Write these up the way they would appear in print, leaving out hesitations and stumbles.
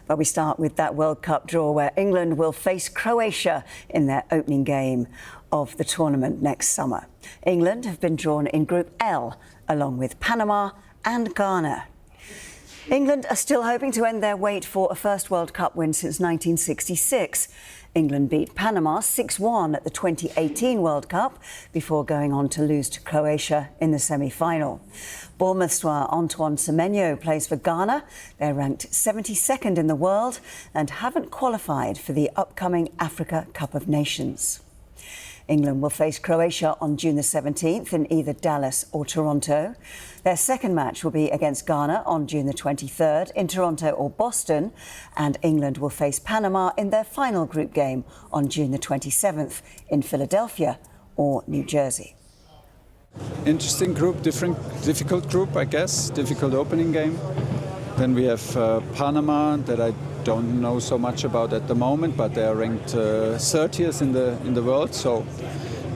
But we start with that World Cup draw where England will face Croatia in their opening game of the tournament next summer. England have been drawn in Group L along with Panama and Ghana. England are still hoping to end their wait for a first World Cup win since 1966. England beat Panama 6-1 at the 2018 World Cup before going on to lose to Croatia in the semi-final. Bournemouth's Antoine Semenyo plays for Ghana. They're ranked 72nd in the world and haven't qualified for the upcoming Africa Cup of Nations. England will face Croatia on June the 17th in either Dallas or Toronto. Their second match will be against Ghana on June the 23rd in Toronto or Boston. And England will face Panama in their final group game on June the 27th in Philadelphia or New Jersey. Interesting group, difficult group, I guess. Difficult opening game. Then we have Panama that I don't know so much about at the moment, but they are ranked 30th in the world. So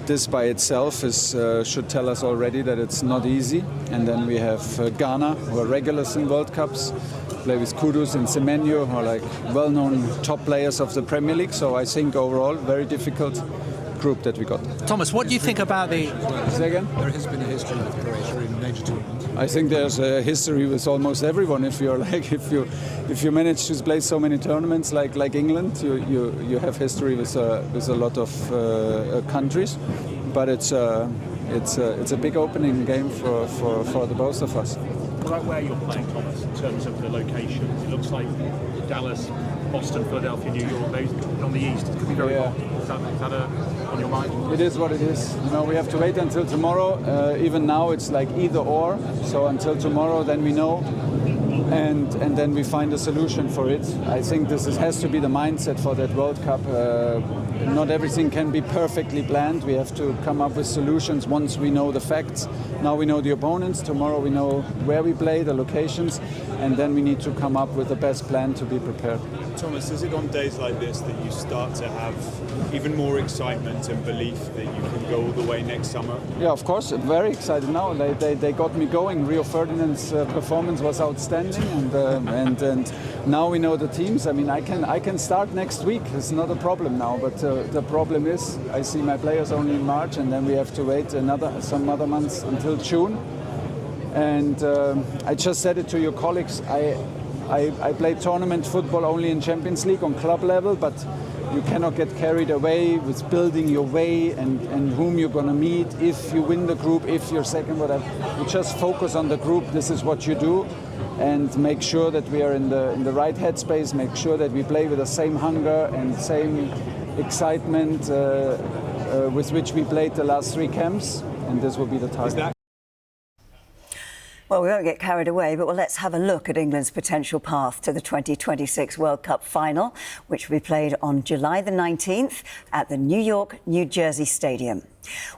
this by itself should tell us already that it's not easy. And then we have Ghana, who are regulars in World Cups, play with Kudus and Semenyo, who are like well-known top players of the Premier League. So I think overall very difficult group that we got. Thomas, what do you think about the... Say again? There has been a history with Croatia in major tournaments. I think there's a history with almost everyone. If you manage to play so many tournaments like England, you have history with a lot of countries. But it's a big opening game for the both of us. Right where you're playing, Thomas, in terms of the locations, it looks like Dallas, Boston, Philadelphia, New York, those on the east. It could be very hot. Is that on your mind? It is what it is. You know, we have to wait until tomorrow. Even now, it's like either or. So until tomorrow, then we know, and then we find a solution for it. I think this has to be the mindset for that World Cup. Not everything can be perfectly planned. We have to come up with solutions once we know the facts. Now we know the opponents. Tomorrow we know where we play, the locations, and then we need to come up with the best plan to be prepared. Thomas, is it on days like this that you start to have even more excitement and belief that you can go all the way next summer? Yeah, of course. I'm very excited now. They got me going. Rio Ferdinand's performance was outstanding, and now we know the teams. I mean, I can start next week. It's not a problem now. But the problem is, I see my players only in March, and then we have to wait some other months until June. And I just said it to your colleagues. I play tournament football only in Champions League on club level, but you cannot get carried away with building your way and whom you're going to meet, if you win the group, if you're second, whatever. You just focus on the group. This is what you do, and make sure that we are in the right headspace, make sure that we play with the same hunger and same excitement with which we played the last three camps, and this will be the target. Well, we won't get carried away, but let's have a look at England's potential path to the 2026 World Cup final, which will be played on July the 19th at the New York, New Jersey Stadium.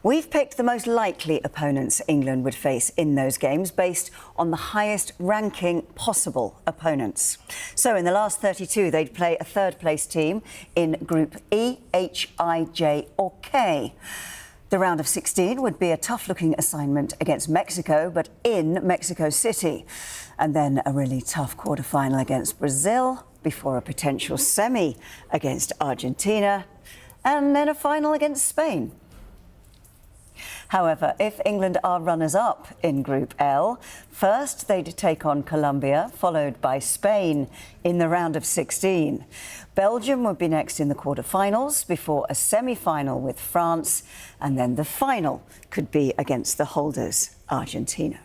We've picked the most likely opponents England would face in those games based on the highest ranking possible opponents. So in the last 32, they'd play a third-place team in Group E, H, I, J or K. The round of 16 would be a tough-looking assignment against Mexico, but in Mexico City. And then a really tough quarter-final against Brazil before a potential semi against Argentina, and then a final against Spain. However, if England are runners-up in Group L, first they'd take on Colombia, followed by Spain in the round of 16. Belgium would be next in the quarter-finals before a semi-final with France, and then the final could be against the holders, Argentina.